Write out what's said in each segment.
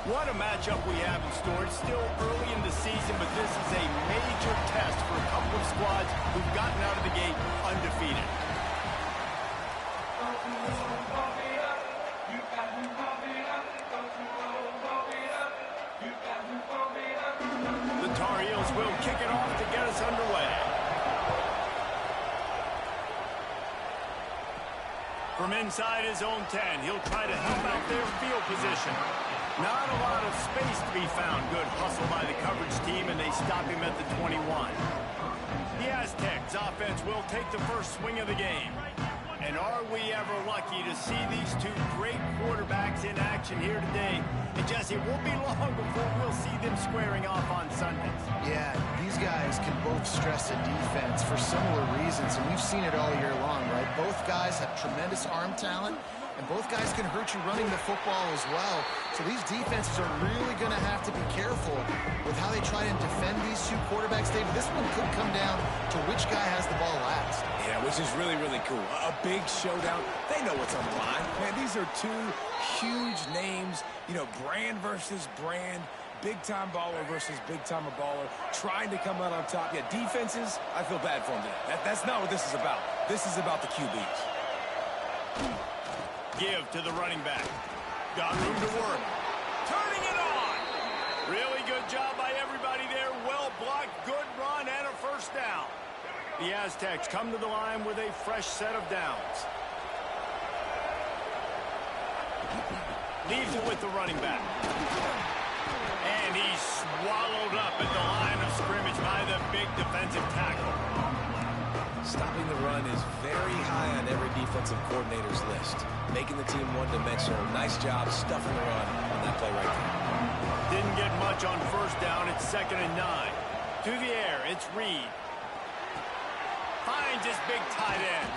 What a matchup we have in store. It's still early in the season, but this is a major test for a couple of squads who've gotten out of the gate undefeated. The Tar Heels will kick it off to get us underway. From inside his own 10, he'll try to help out their field position. Not a lot of space to be found. Good hustle by the coverage team, and they stop him at the 21. The Aztecs offense will take the first swing of the game. And are we ever lucky to see these two great quarterbacks in action here today? And Jesse, it won't be long before we'll see them squaring off on Sundays. Yeah, these guys can both stress a defense for similar reasons, and we've seen it all year long, right? Both guys have tremendous arm talent, and both guys can hurt you running the football as well. So these defenses are really going to have to be careful with how they try and defend these two quarterbacks. David, this one could come down to which guy has the ball last. Yeah, which is really, really cool. A big showdown. They know what's on the line. Man, these are two huge names, you know, brand versus brand, big-time baller versus big-time baller, trying to come out on top. Yeah, defenses, I feel bad for them today. That's not what this is about. This is about the QBs. Give to the running back. Got room to work. Turning it on. Really good job by everybody there. Well blocked, good run, and a first down. The Aztecs come to the line with a fresh set of downs. Leaves it with the running back. And he's swallowed up at the line of scrimmage by the big defensive tackle. Stopping the run is very high on every defensive coordinator's list. Making the team one-dimensional. Nice job stuffing the run on that play right there. Didn't get much on first down. It's 2nd and 9. To the air, it's Reed. Finds his big tight end.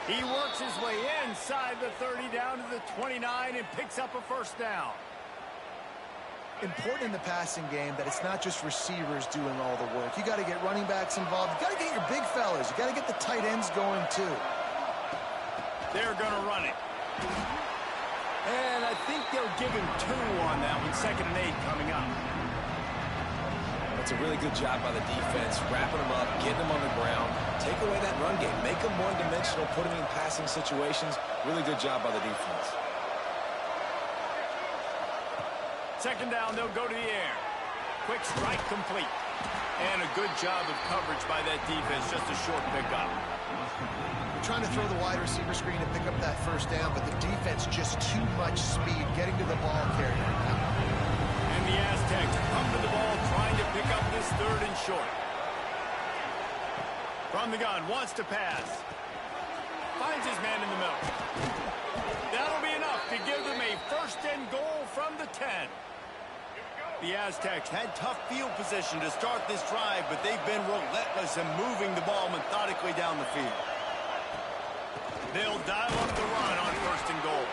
He works his way inside the 30 down to the 29 and picks up a first down. Important in the passing game that it's not just receivers doing all the work. You got to get running backs involved. You got to get your big fellas. You got to get the tight ends going too. They're going to run it. And I think they'll give him 2 on that one. 2nd and 8 coming up. That's a really good job by the defense, wrapping them up, getting them on the ground, take away that run game, make them one-dimensional, put them in passing situations. Really good job by the defense. 2nd down, they'll go to the air. Quick strike complete. And a good job of coverage by that defense, just a short pickup. They're trying to throw the wide receiver screen and pick up that first down, but the defense just too much speed getting to the ball carrier. And the Aztecs come to the ball trying to pick up this 3rd and short. From the gun, wants to pass. Finds his man in the middle. That'll be enough to give them a 1st and goal from the 10. The Aztecs had tough field position to start this drive, but they've been relentless in moving the ball methodically down the field. They'll dial up the run on 1st and goal.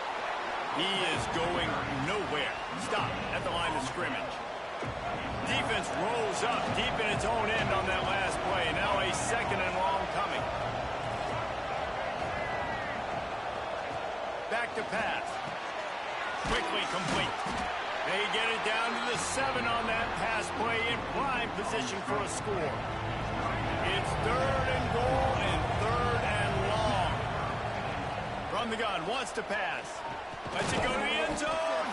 He is going nowhere. Stop at the line of scrimmage. Defense rolls up deep in its own end on that last play. Now a 2nd and long coming. Back to pass. Quickly complete. They get it down to the 7 on that pass play in prime position for a score. It's 3rd and goal and 3rd and long. From the gun, wants to pass. Lets it go to the end zone.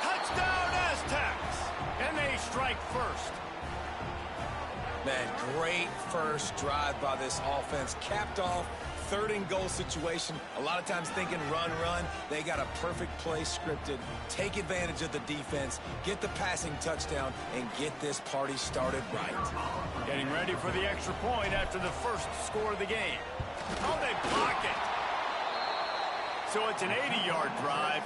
Touchdown Aztecs. And they strike first. Man, great first drive by this offense. Capped off, 3rd and goal situation. A lot of times thinking run. They got a perfect play scripted. Take advantage of the defense, get the passing touchdown, and get this party started right. Getting ready for the extra point after the first score of the game. Oh, they block it. So it's an 80-yard drive,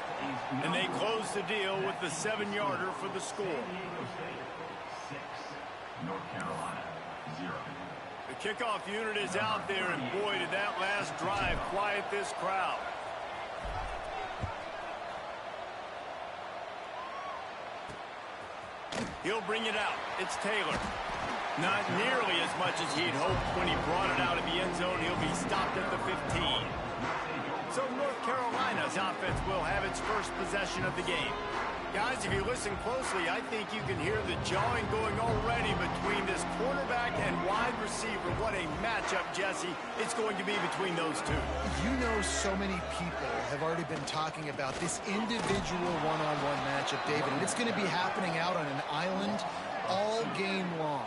and they close the deal with the 7-yarder for the score. North Carolina, 0. The kickoff unit is out there, and boy, did that last drive quiet this crowd. He'll bring it out. It's Taylor. Not nearly as much as he'd hoped when he brought it out of the end zone. He'll be stopped at the 15. So North Carolina Carolina's offense will have its first possession of the game. Guys, if you listen closely, I think you can hear the jawing going already between this quarterback and wide receiver. What a matchup, Jesse, it's going to be between those two. You know, so many people have already been talking about this individual one-on-one matchup, David, and it's going to be happening out on an island all game long.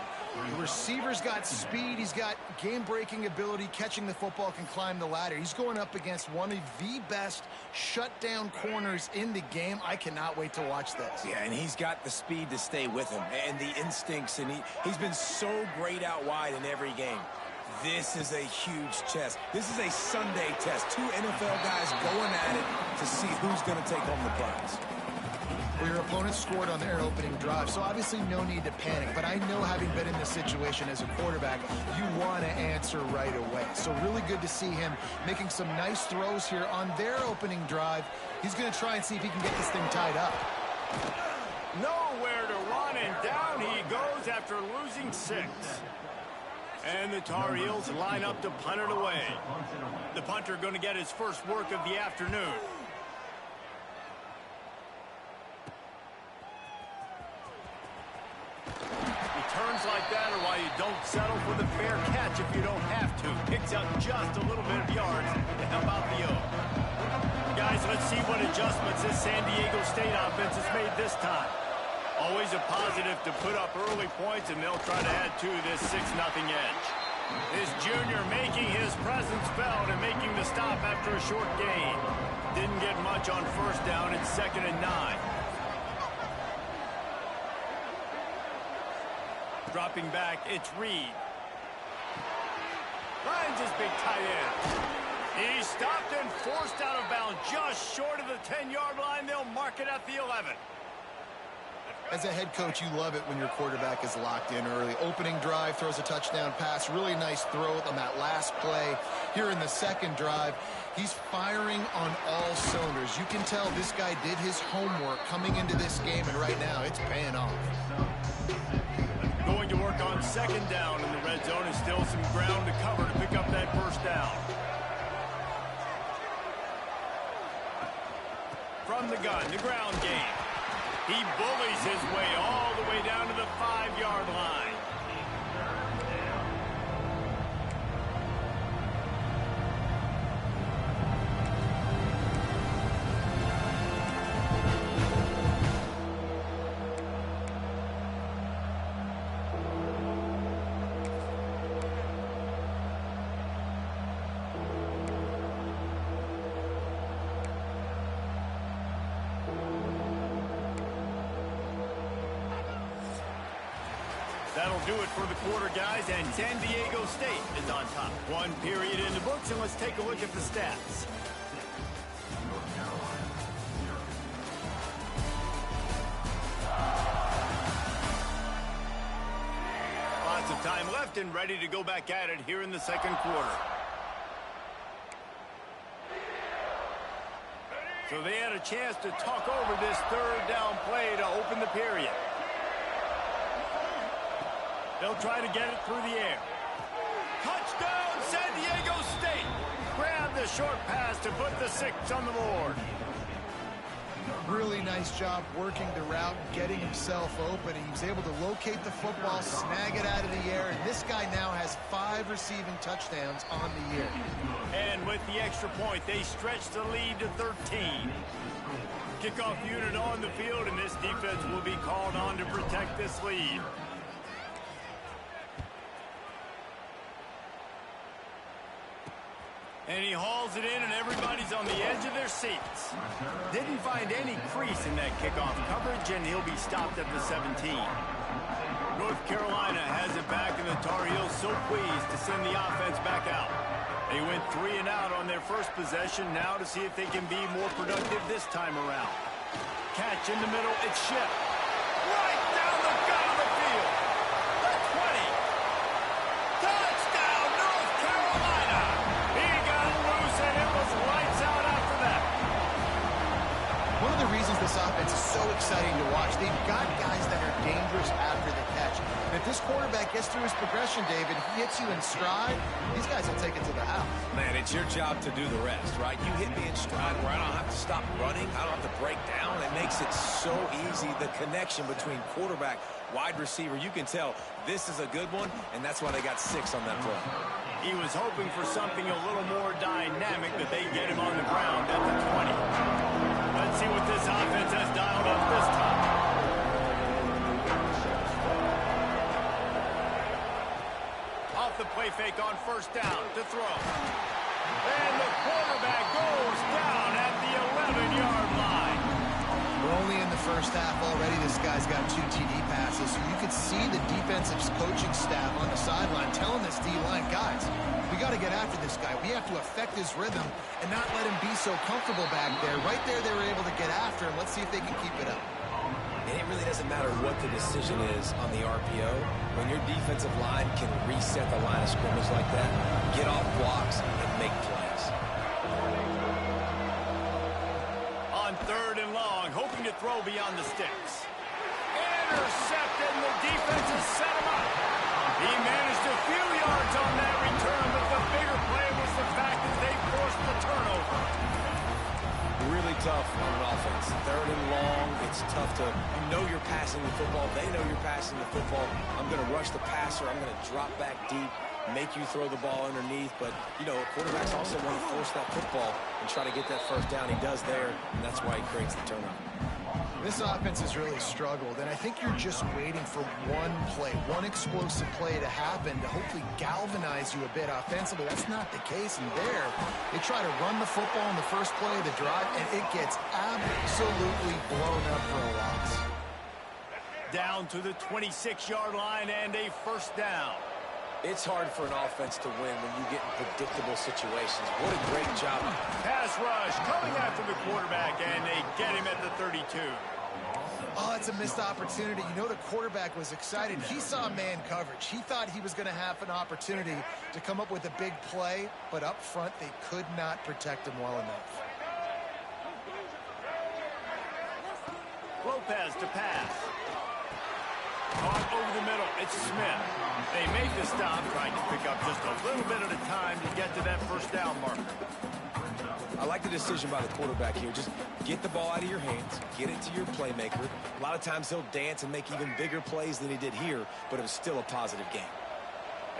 The receiver's got speed, he's got game-breaking ability, catching the football, can climb the ladder. He's going up against one of the best shutdown corners in the game. I cannot wait to watch this. Yeah, and he's got the speed to stay with him and the instincts, and he's been so great out wide in every game. This is a huge test. This is a Sunday test. Two NFL guys going at it to see who's going to take home the prize. Well, your opponent scored on their opening drive, so obviously no need to panic. But I know, having been in this situation as a quarterback, you want to answer right away. So really good to see him making some nice throws here on their opening drive. He's going to try and see if he can get this thing tied up. Nowhere to run, and down he goes after losing 6. And the Tar Heels line up to punt it away. The punter going to get his first work of the afternoon. Turns like that are why you don't settle for the fair catch if you don't have to. Picks up just a little bit of yards to help out the O. Guys, let's see what adjustments this San Diego State offense has made this time. Always a positive to put up early points, and they'll try to add to this 6-0 edge. This junior making his presence felt and making the stop after a short gain. Didn't get much on first down. It's 2nd and 9. Dropping back, it's Reed. Finds his big tight end. He stopped and forced out of bounds just short of the 10-yard line. They'll mark it at the 11. As a head coach, you love it when your quarterback is locked in early. Opening drive, throws a touchdown pass. Really nice throw on that last play. Here in the second drive, he's firing on all cylinders. You can tell this guy did his homework coming into this game, and right now it's paying off. Going to work on 2nd down in the red zone, and still some ground to cover to pick up that first down. From the gun, the ground game. He bullies his way all the way down to the 5-yard line. That'll do it for the quarter, guys, and San Diego State is on top. 1 period in the books, and let's take a look at the stats. North Carolina, 0. Lots of time left and ready to go back at it here in the second quarter. So they had a chance to talk over this 3rd down play to open the period. They'll try to get it through the air. Touchdown, San Diego State! Grab the short pass to put the 6 on the board. Really nice job working the route, getting himself open. He was able to locate the football, snag it out of the air, and this guy now has 5 receiving touchdowns on the year. And with the extra point, they stretch the lead to 13. Kickoff unit on the field, and this defense will be called on to protect this lead. And he hauls it in, and everybody's on the edge of their seats. Didn't find any crease in that kickoff coverage, and he'll be stopped at the 17. North Carolina has it back, and the Tar Heels so pleased to send the offense back out. They went 3 and out on their first possession, now to see if they can be more productive this time around. Catch in the middle, it's Shipp. Right down the gut of the field. The 20. Touchdown, North Carolina. He got loose, and it was lights out after that. One of the reasons this offense is so exciting to watch, they've got guys that are dangerous after the catch. And if this quarterback gets through his progression, David, he hits you in stride, these guys will take it to the house. Man, it's your job to do the rest, right? You hit me in stride where I don't have to stop running. I don't have to break down. It makes it so easy, the connection between quarterback, wide receiver. You can tell this is a good one, and that's why they got 6 on that play. He was hoping for something a little more dynamic, but they get him on the ground at the 20. Let's see what this offense has dialed up this time. Off the play fake on first down to throw. And the quarterback goes down at the 11-yard line. We're only in the first half already. This guy's got 2 TD passes. So you could see the defensive coaching staff on the sideline telling this D-line, guys, we got to get after this guy. We have to affect his rhythm and not let him be so comfortable back there. Right there, they were able to get after him. Let's see if they can keep it up. And it really doesn't matter what the decision is on the RPO. When your defensive line can reset the line of scrimmage like that, get off blocks and make plays. On 3rd and long, hoping to throw beyond the sticks. Intercepted, and the defense has set him up. He managed a few yards on that return, but the bigger play was the fact that they forced the turnover. Really tough on an offense. 3rd and long, it's tough to, you know you're passing the football. They know you're passing the football. I'm going to rush the passer. I'm going to drop back deep, make you throw the ball underneath. But, you know, quarterbacks also want to force that football and try to get that first down. He does there, and that's why he creates the turnover. This offense has really struggled, and I think you're just waiting for one play, one explosive play to happen to hopefully galvanize you a bit offensively. That's not the case, and there, they try to run the football in the first play of the drive, and it gets absolutely blown up for a loss. Down to the 26-yard line and a first down. It's hard for an offense to win when you get in predictable situations. What a great job. Pass rush coming after the quarterback, and they get him at the 32. Oh, it's a missed opportunity. You know, the quarterback was excited. He saw man coverage. He thought he was going to have an opportunity to come up with a big play, but up front, they could not protect him well enough. Lopez to pass. Caught over the middle. It's Smith. They make the stop, trying to pick up just a little bit at a time to get to that first down marker. I like the decision by the quarterback here. Just get the ball out of your hands, get it to your playmaker. A lot of times he'll dance and make even bigger plays than he did here, but it was still a positive game.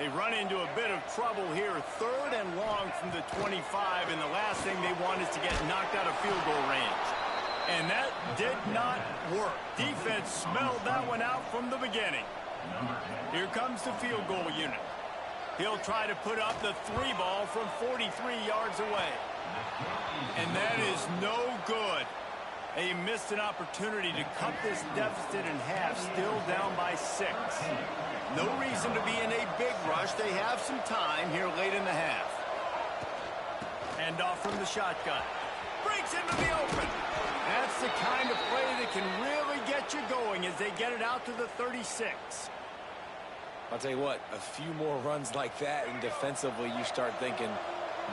They run into a bit of trouble here. 3rd and long from the 25, and the last thing they want is to get knocked out of field goal range. And that did not work. Defense smelled that one out from the beginning. Here comes the field goal unit. He'll try to put up the 3 ball from 43 yards away. And that is no good. They missed an opportunity to cut this deficit in half, still down by 6. No reason to be in a big rush. They have some time here late in the half. Hand off from the shotgun. Breaks into the open. That's the kind of play that can really get you going as they get it out to the 36. I'll tell you what, a few more runs like that, and defensively you start thinking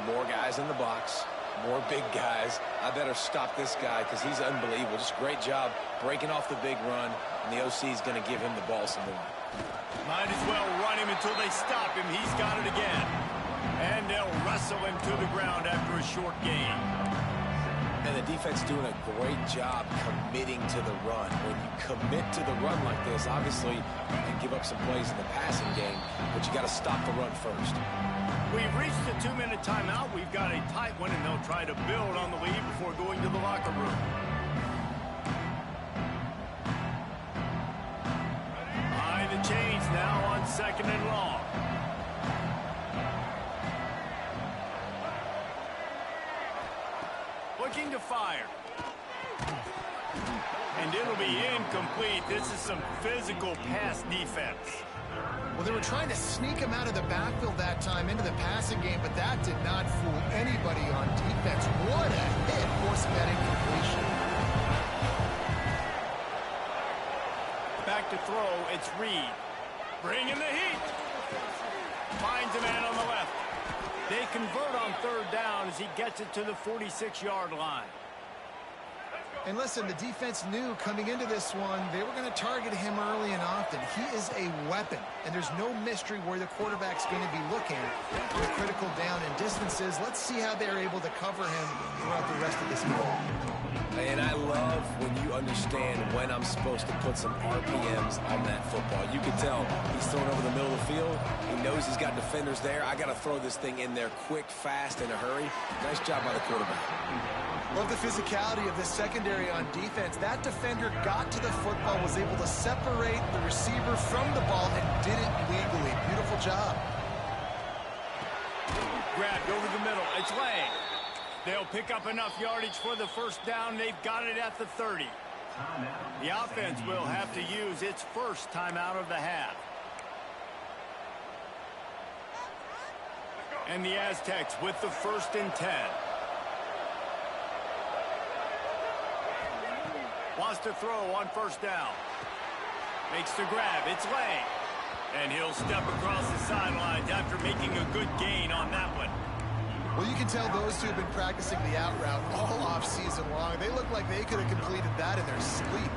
more guys in the box, more big guys. I better stop this guy because he's unbelievable. Just great job breaking off the big run, and the OC is going to give him the ball some more. Might as well run him until they stop him. He's got it again. And they'll wrestle him to the ground after a short gain. And the defense doing a great job committing to the run. When you commit to the run like this, obviously you can give up some plays in the passing game, but you got to stop the run first. We've reached the 2-minute timeout. We've got a tight one, and they'll try to build on the lead before going to the locker room. Behind the chains now on 2nd and long. Looking to fire. And it'll be incomplete. This is some physical pass defense. Well, they were trying to sneak him out of the backfield that time into the passing game, but that did not fool anybody on defense. What a hit. Forcing that incompletion. Back to throw. It's Reed. Bringing the heat. Finds a man on the left. They convert on 3rd down as he gets it to the 46-yard line. And listen, the defense knew coming into this one, they were going to target him early and often. He is a weapon, and there's no mystery where the quarterback's going to be looking for the critical down and distances. Let's see how they're able to cover him throughout the rest of this game. And I love when you understand when I'm supposed to put some RPMs on that football. You can tell he's throwing over the middle of the field. He knows he's got defenders there. I got to throw this thing in there quick, fast, in a hurry. Nice job by the quarterback. Love the physicality of this secondary on defense. That defender got to the football, was able to separate the receiver from the ball, and did it legally. Beautiful job. Grabbed over the middle. It's Lang. They'll pick up enough yardage for the first down. They've got it at the 30. The offense will have to use its first timeout of the half. And the Aztecs with the 1st and 10. Wants to throw on 1st down. Makes the grab. It's Lang. And he'll step across the sidelines after making a good gain on that one. Well, you can tell those two have been practicing the out route all off-season long. They look like they could have completed that in their sleep.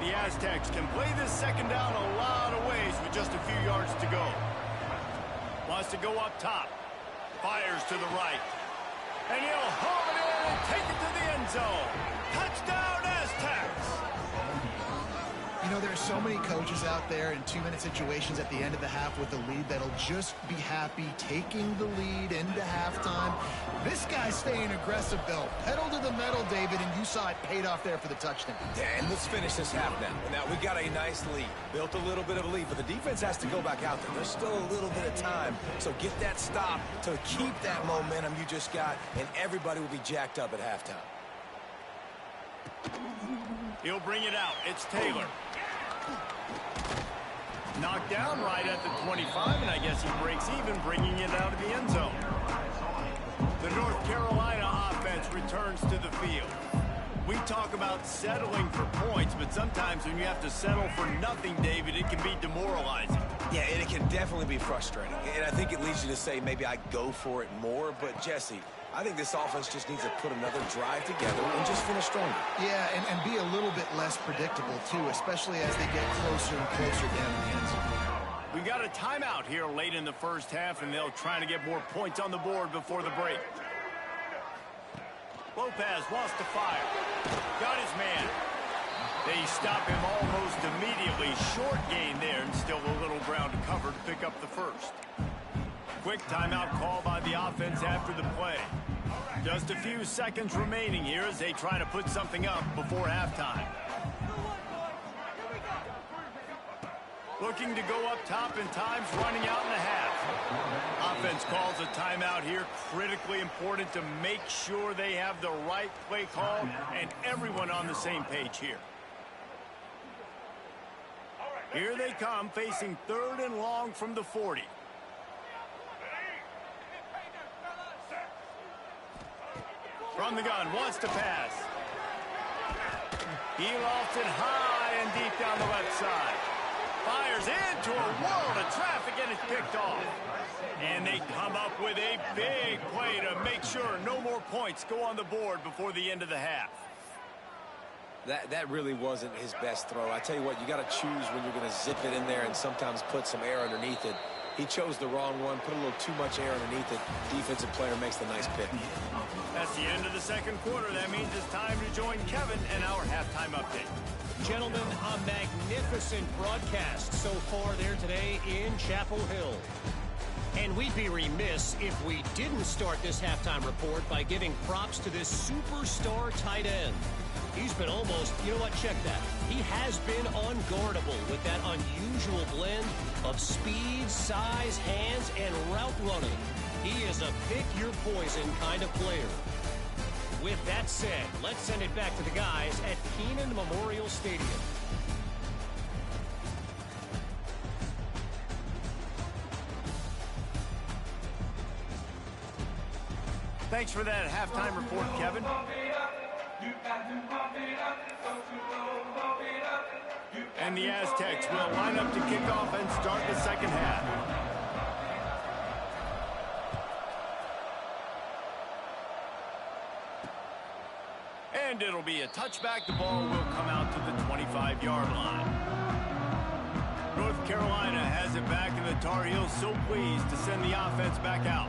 The Aztecs can play this 2nd down a lot of ways with just a few yards to go. Wants to go up top. Fires to the right. And he'll haul it in and take it to the end zone. Touchdown, Aztecs! You know, there are so many coaches out there in 2-minute situations at the end of the half with the lead that'll just be happy taking the lead into halftime. This guy's staying aggressive, though. Pedal to the metal, David, and you saw it paid off there for the touchdown. Yeah, and let's finish this half now. Now, we got a nice lead. Built a little bit of a lead, but the defense has to go back out there. There's still a little bit of time. So get that stop to keep that momentum you just got, and everybody will be jacked up at halftime. He'll bring it out. It's Taylor. Knocked down right at the 25, and I guess he breaks even, bringing it out of the end zone. The North Carolina offense returns to the field. We talk about settling for points, but sometimes when you have to settle for nothing, David, it can be demoralizing. Yeah, and it can definitely be frustrating. And I think it leads you to say maybe I go for it more. But, Jesse, I think this offense just needs to put another drive together and just finish stronger. Yeah, and be a little bit less predictable, too, especially as they get closer and closer down in the end zone. We got a timeout here late in the 1st half, and they'll try to get more points on the board before the break. Lopez wants to fire. Got his man. They stop him almost immediately. Short gain there, and still a little ground to cover to pick up the 1st. Quick timeout call by the offense after the play. Just a few seconds remaining here as they try to put something up before halftime. Looking to go up top, and time's running out in the half. Offense calls a timeout here. Critically important to make sure they have the right play call and everyone on the same page here. Here they come, facing 3rd and long from the 40. From the gun, wants to pass. He lofts it high and deep down the left side. Fires into a world of traffic, and it's picked off. And they come up with a big play to make sure no more points go on the board before the end of the half. That really wasn't his best throw. I tell you what, you got to choose when you're going to zip it in there and sometimes put some air underneath it. He chose the wrong one, put a little too much air underneath it. Defensive player makes the nice pick. That's the end of the 2nd quarter. That means it's time to join Kevin and our halftime update. Gentlemen, a magnificent broadcast so far there today in Chapel Hill. And we'd be remiss if we didn't start this halftime report by giving props to this superstar tight end. He's been almost, you know what, check that. He has been unguardable with that unusual blend of speed, size, hands, and route running. He is a pick-your-poison kind of player. With that said, let's send it back to the guys at Kenan Memorial Stadium. Thanks for that halftime report, Kevin. And the Aztecs will line up to kick off and start the 2nd half. And it'll be a touchback. The ball will come out to the 25-yard line. North Carolina has it back, and the Tar Heels so pleased to send the offense back out.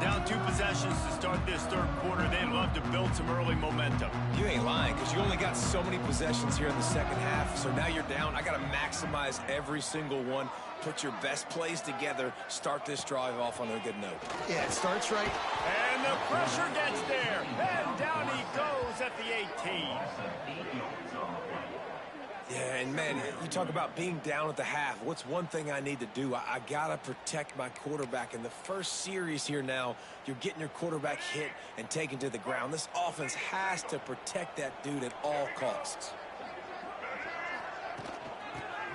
Down 2 possessions to start this third quarter. They'd love to build some early momentum. You ain't lying, because you only got so many possessions here in the second half, so now you're down. I got to maximize every single one. Put your best plays together. Start this drive off on a good note. Yeah, it starts right. And the pressure gets there. And down he goes at the 18. Yeah, and man, you talk about being down at the half. What's one thing I need to do? I got to protect my quarterback. In the first series here now, you're getting your quarterback hit and taken to the ground. This offense has to protect that dude at all costs.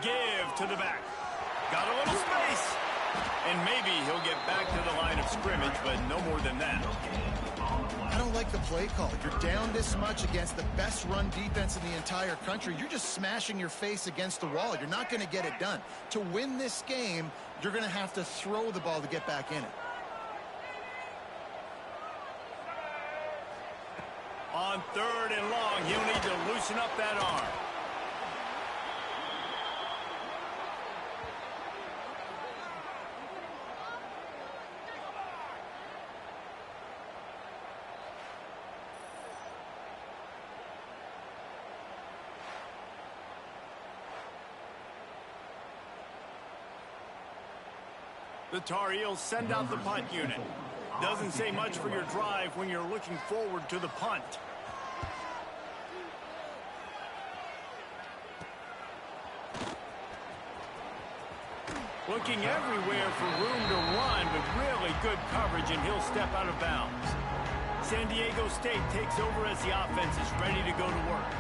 Give to the back. Got a little space. And maybe he'll get back to the line of scrimmage, but no more than that. I don't like the play call. You're down this much against the best run defense in the entire country. You're just smashing your face against the wall. You're not going to get it done. To win this game, you're going to have to throw the ball to get back in it. On 3rd and long, he'll need to loosen up that arm. The Tar Heels send out the punt unit. Doesn't say much for your drive when you're looking forward to the punt. Looking everywhere for room to run with really good coverage, and he'll step out of bounds. San Diego State takes over as the offense is ready to go to work.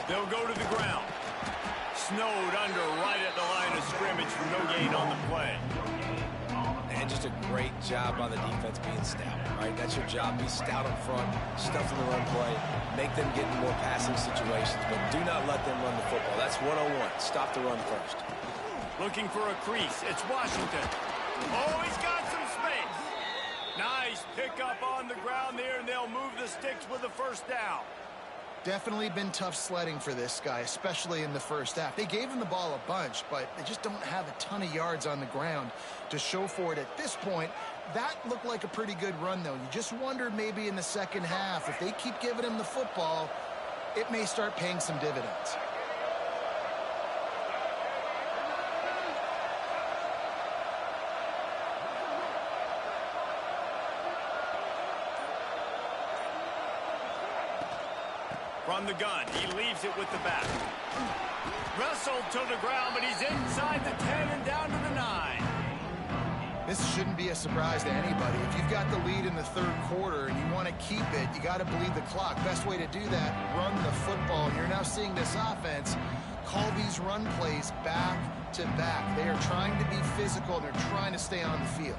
They'll go to the ground. Snowed under right at the line of scrimmage for no gain on the play. And just a great job by the defense being stout, right? That's your job. Be stout up front, stuff in the run play, make them get in more passing situations, but do not let them run the football. That's 101. Stop the run first. Looking for a crease. It's Washington. Oh, he's got some space. Nice pickup on the ground there, and they'll move the sticks with the first down. Definitely been tough sledding for this guy, especially in the first half. They gave him the ball a bunch, but they just don't have a ton of yards on the ground to show for it at this point. That looked like a pretty good run, though. You just wondered maybe in the second half, if they keep giving him the football, it may start paying some dividends. From the gun, he leaves it with the back. Wrestled to the ground, but he's inside the 10 and down to the 9. This shouldn't be a surprise to anybody. If you've got the lead in the third quarter and you want to keep it, you got to bleed the clock. Best way to do that, run the football. And you're now seeing this offense call these run plays back to back. They are trying to be physical. They're trying to stay on the field.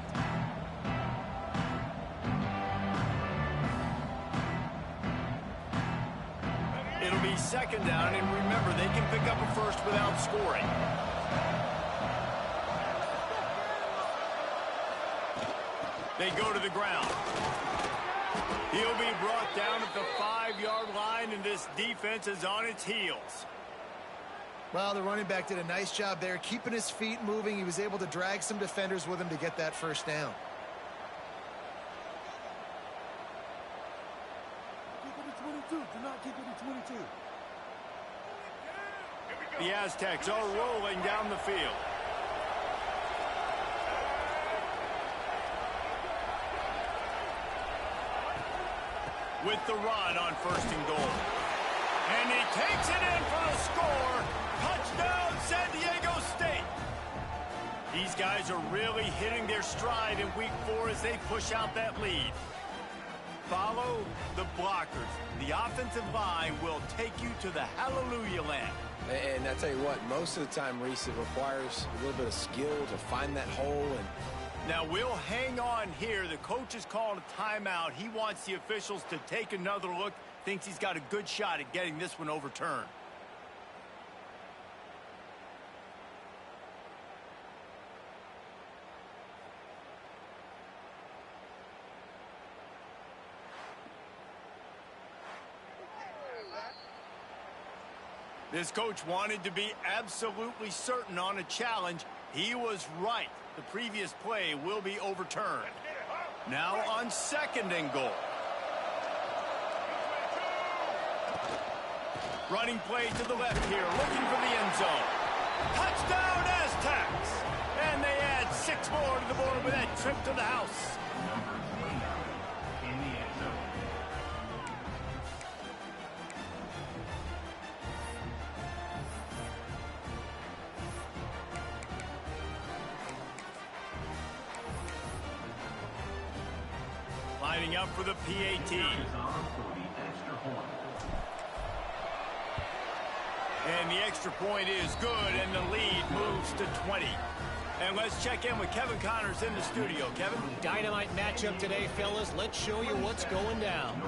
It'll be second down, and remember, they can pick up a first without scoring. They go to the ground. He'll be brought down at the 5-yard line, and this defense is on its heels. Well, the running back did a nice job there, keeping his feet moving. He was able to drag some defenders with him to get that first down. Do not keep it at 22. The Aztecs are rolling down the field. With the run on 1st and goal. And he takes it in for the score. Touchdown, San Diego State. These guys are really hitting their stride in week 4 as they push out that lead. Follow the blockers. The offensive line will take you to the hallelujah land. And I tell you what, most of the time, Reese, it requires a little bit of skill to find that hole. And now we'll hang on here. The coach has called a timeout. He wants the officials to take another look. Thinks he's got a good shot at getting this one overturned. This coach wanted to be absolutely certain on a challenge. He was right. The previous play will be overturned. Now on 2nd and goal. Running play to the left here, looking for the end zone. Touchdown, Aztecs! And they add 6 more to the board with that trip to the house. Lining up for the PAT. And the extra point is good, and the lead moves to 20. And let's check in with Kevin Connors in the studio. Kevin? Dynamite matchup today, fellas. Let's show you what's going down.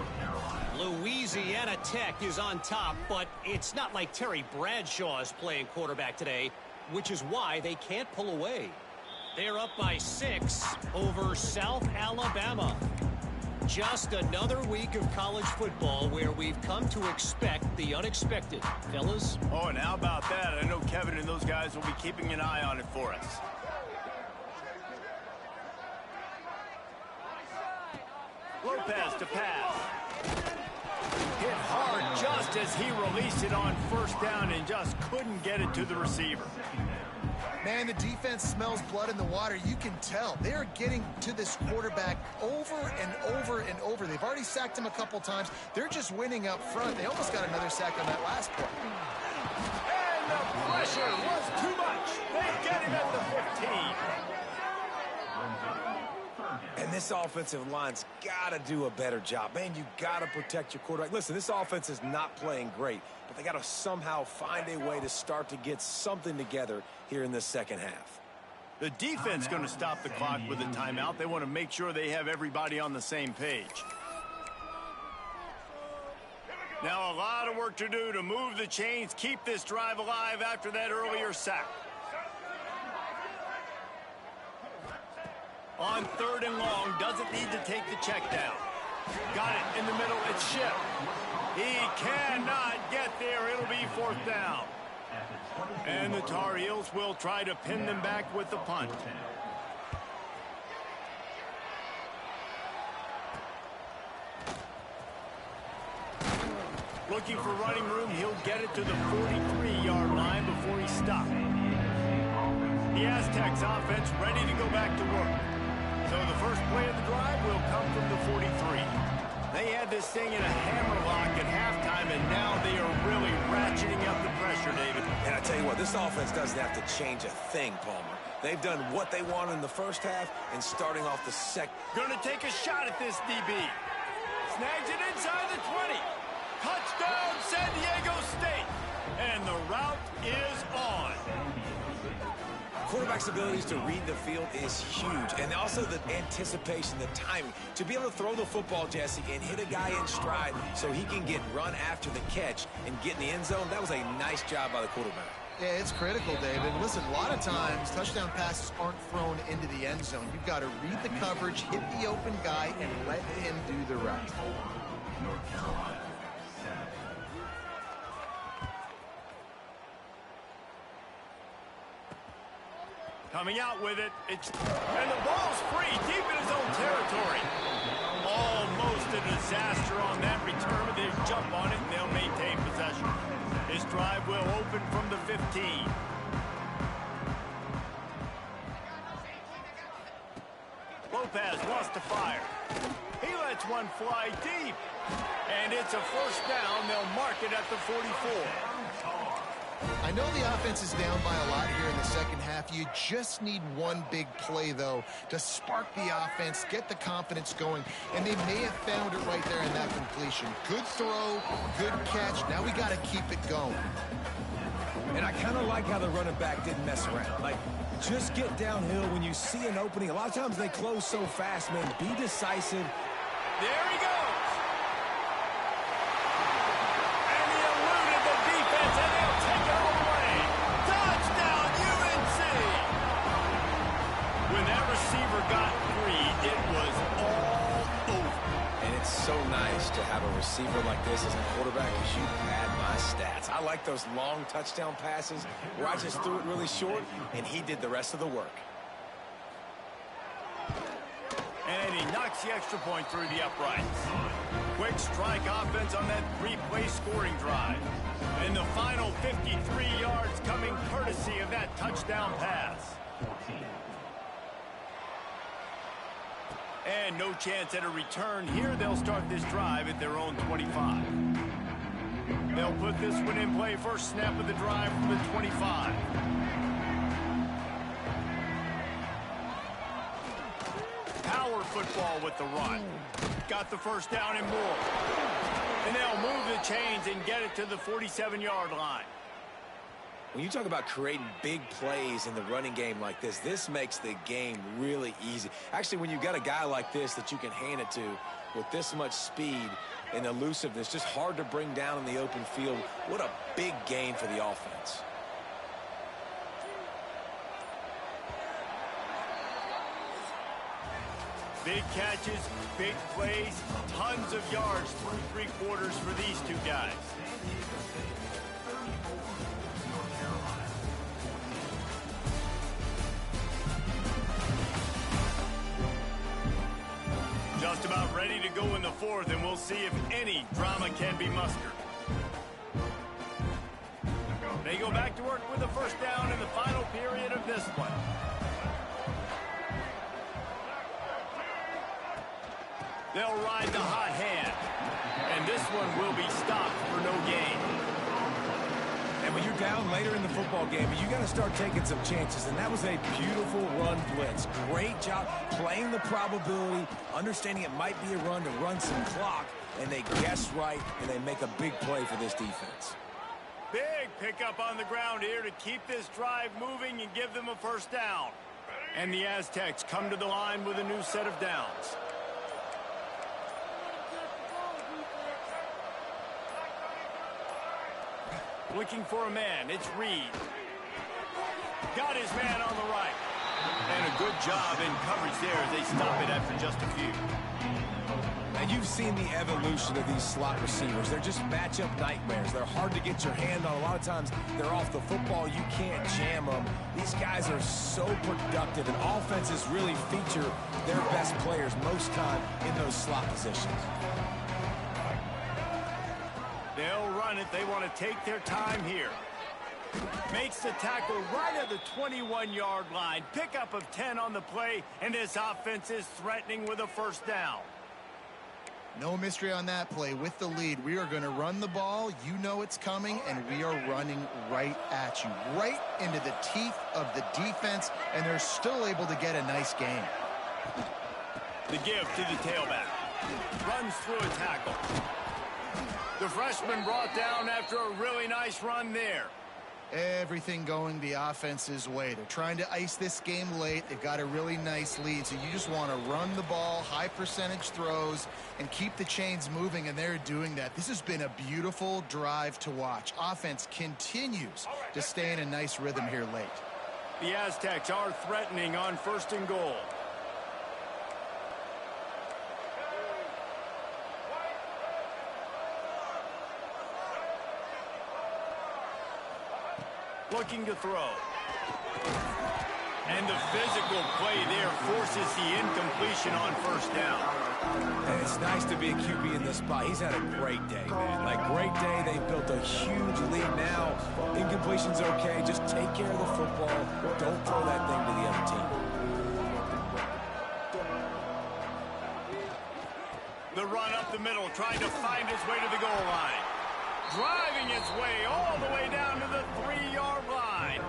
Louisiana Tech is on top, but it's not like Terry Bradshaw is playing quarterback today, which is why they can't pull away. They're up by 6 over South Alabama. Just another week of college football where we've come to expect the unexpected. Fellas? Oh, and how about that? I know Kevin and those guys will be keeping an eye on it for us. Lopez to pass. Hit hard just as he released it on 1st down and just couldn't get it to the receiver. Man, the defense smells blood in the water. You can tell. They're getting to this quarterback over and over and over. They've already sacked him a couple times. They're just winning up front. They almost got another sack on that last play. And the pressure was too much. They get him at the 15. And this offensive line's got to do a better job. Man, you got to protect your quarterback. Listen, this offense is not playing great, but they got to somehow find a way to start to get something together here in the 2nd half. The defense going to stop the clock with a timeout. They want to make sure they have everybody on the same page. Now a lot of work to do to move the chains, keep this drive alive after that earlier sack. On 3rd and long, doesn't need to take the check down. Got it in the middle, it's Ship. He cannot get there, it'll be 4th down. And the Tar Heels will try to pin them back with the punt. Looking for running room, he'll get it to the 43-yard line before he stopped. The Aztecs offense ready to go back to work. So the first play of the drive will come from the 43. They had this thing in a hammerlock at halftime, and now they are really ratcheting up the pressure, David. And I tell you what, this offense doesn't have to change a thing, Palmer. They've done what they want in the 1st half, and starting off the 2nd. Gonna take a shot at this DB. Snags it inside the 20. Touchdown, San Diego State. And the route is on. Quarterback's abilities to read the field is huge, and also the anticipation, the timing. To be able to throw the football, Jesse, and hit a guy in stride so he can get run after the catch and get in the end zone, that was a nice job by the quarterback. Yeah, it's critical, David. Listen, a lot of times touchdown passes aren't thrown into the end zone. You've got to read the coverage, hit the open guy, and let him do the rest. North Carolina. Coming out with it, and the ball's free, deep in his own territory. Almost a disaster on that return, but they jump on it and they'll maintain possession. This drive will open from the 15. Lopez wants to fire. He lets one fly deep, and it's a 1st down. They'll mark it at the 44. I know the offense is down by a lot here in the 2nd half. You just need one big play, though, to spark the offense, get the confidence going, and they may have found it right there in that completion. Good throw, good catch. Now we got to keep it going. And I kind of like how the running back didn't mess around. Like, just get downhill when you see an opening. A lot of times they close so fast, man. Be decisive. There he goes. And he eluded the defense, and they'll take it all away. Touchdown, UNC. When that receiver got free, it was all over. And it's so nice to have a receiver like this as a quarterback because you pad my stats. I like those long touchdown passes where I just threw it really short, and he did the rest of the work. And he knocks the extra point through the uprights. Quick strike offense on that three-play scoring drive. And the final 53 yards coming courtesy of that touchdown pass. And no chance at a return here. They'll start this drive at their own 25. They'll put this one in play first snap of the drive from the 25. Power football with the run. Got the first down and more. And they'll move the chains and get it to the 47-yard line. When you talk about creating big plays in the running game like this, this makes the game really easy. Actually, when you've got a guy like this that you can hand it to with this much speed and elusiveness, just hard to bring down in the open field, what a big gain for the offense. Big catches, big plays, tons of yards through three quarters for these two guys. Just about ready to go in the fourth, and we'll see if any drama can be mustered. They go back to work with the first down in the final period of this one. They'll ride the hot hand, and this one will be stopped for no gain. And when you're down later in the football game, you got to start taking some chances, and that was a beautiful run blitz. Great job playing the probability, understanding it might be a run to run some clock, and they guess right, and they make a big play for this defense. Big pickup on the ground here to keep this drive moving and give them a first down. And the Aztecs come to the line with a new set of downs. Looking for a man, it's Reed. Got his man on the right. And a good job in coverage there as they stop it after just a few. And you've seen the evolution of these slot receivers. They're just matchup nightmares. They're hard to get your hand on. A lot of times they're off the football. You can't jam them. These guys are so productive, and offenses really feature their best players most time in those slot positions. They'll run it. They want to take their time here. Makes the tackle right at the 21-yard line. Pickup of 10 on the play, and this offense is threatening with a first down. No mystery on that play. With the lead, we are going to run the ball. You know it's coming, and we are running right at you, right into the teeth of the defense, and they're still able to get a nice gain. The give to the tailback. Runs through a tackle. The freshman brought down after a really nice run there. Everything going the offense's way. They're trying to ice this game late. They've got a really nice lead, so you just want to run the ball, high percentage throws, and keep the chains moving, and they're doing that. This has been a beautiful drive to watch. Offense continues to stay in a nice rhythm here late. The Aztecs are threatening on first and goal. Looking to throw. And the physical play there forces the incompletion on first down. And it's nice to be a QB in this spot. He's had a great day, man. Like, great day. They built a huge lead now. Incompletion's okay. Just take care of the football. Don't throw that thing to the other team. The run up the middle, trying to find his way to the goal line. Driving his way all the way down to the 3-yard line.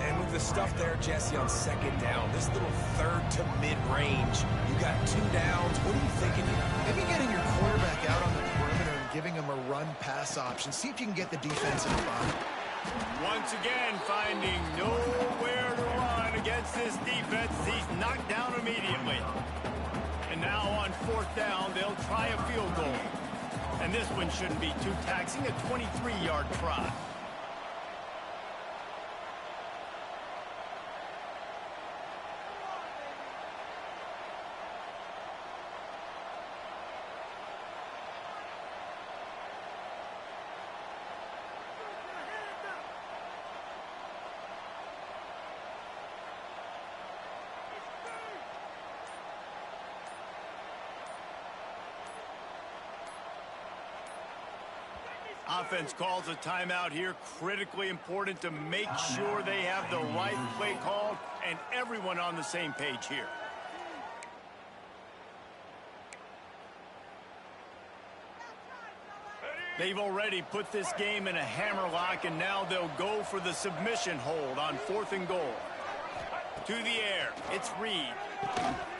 And with the stuff there, Jesse, on second down, this little third to mid-range, you got 2 downs. What are you thinking here? Maybe getting your quarterback out on the perimeter and giving him a run-pass option. See if you can get the defense in the bind. Once again, finding nowhere to run against this defense. He's knocked down immediately. And now on fourth down, they'll try a field goal. And this one shouldn't be too taxing, a 23-yard try. Offense calls a timeout here. Critically important to make sure they have the right play called and everyone on the same page here. They've already put this game in a hammerlock, and now they'll go for the submission hold on 4th and goal. To the air, it's Reed.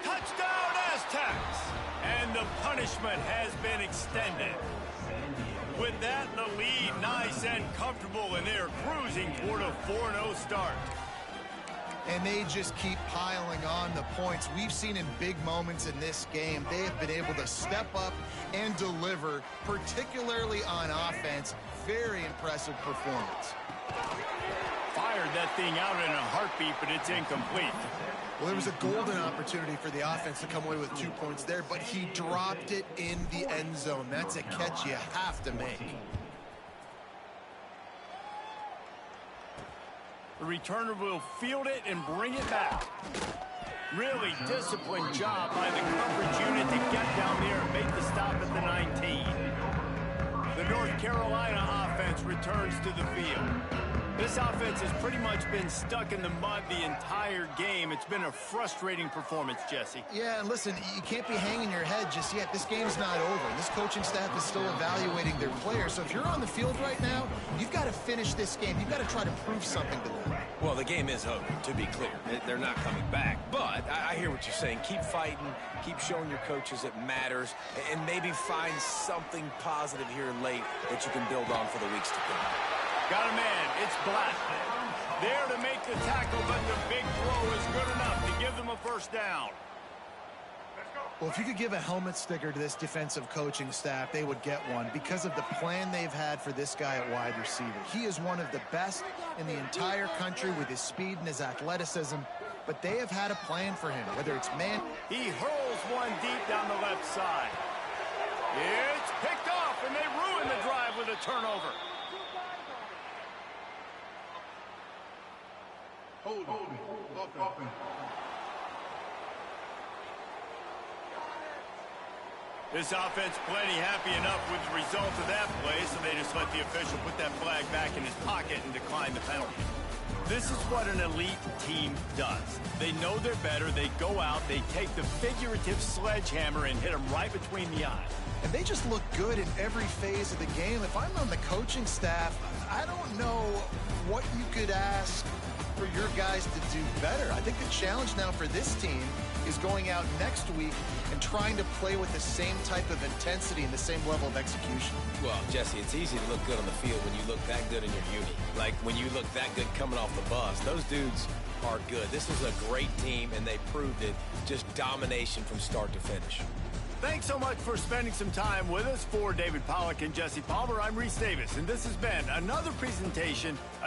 Touchdown, Aztecs! And the punishment has been extended. With that in the lead, nice and comfortable, and they're cruising toward a 4-0 start. And they just keep piling on the points. We've seen in big moments in this game, they have been able to step up and deliver, particularly on offense. Very impressive performance. Fired that thing out in a heartbeat, but it's incomplete. Well, there was a golden opportunity for the offense to come away with 2 points there, but he dropped it in the end zone. That's a catch you have to make. The returner will field it and bring it back. Really disciplined job by the coverage unit to get down there and make the stop at the 19. The North Carolina offense returns to the field. This offense has pretty much been stuck in the mud the entire game. It's been a frustrating performance, Jesse. Yeah, and listen, you can't be hanging your head just yet. This game's not over. This coaching staff is still evaluating their players. So if you're on the field right now, you've got to finish this game. You've got to try to prove something to them. Well, the game is over, to be clear. They're not coming back. But I hear what you're saying. Keep fighting. Keep showing your coaches it matters. And maybe find something positive here late that you can build on for the weeks to come. Got a man. It's Black. There to make the tackle, but the big throw is good enough to give them a first down. Well, if you could give a helmet sticker to this defensive coaching staff, they would get one because of the plan they've had for this guy at wide receiver. He is one of the best in the entire country with his speed and his athleticism, but they have had a plan for him, whether it's man. He hurls one deep down the left side. It's picked off, and they ruin the drive with a turnover. Hold it. Up. This offense plenty happy enough with the result of that play, so they just let the official put that flag back in his pocket and decline the penalty. This is what an elite team does. They know they're better. They go out, they take the figurative sledgehammer and hit them right between the eyes. And they just look good in every phase of the game. If I'm on the coaching staff, I don't know what you could ask for your guys to do better. I think the challenge now for this team is going out next week and trying to play with the same type of intensity and the same level of execution. Well, Jesse, it's easy to look good on the field when you look that good in your uni. Like when you look that good coming off the bus. Those dudes are good. This is a great team, and they proved it. Just domination from start to finish. Thanks so much for spending some time with us. For David Pollack and Jesse Palmer, I'm Reese Davis, and this has been another presentation of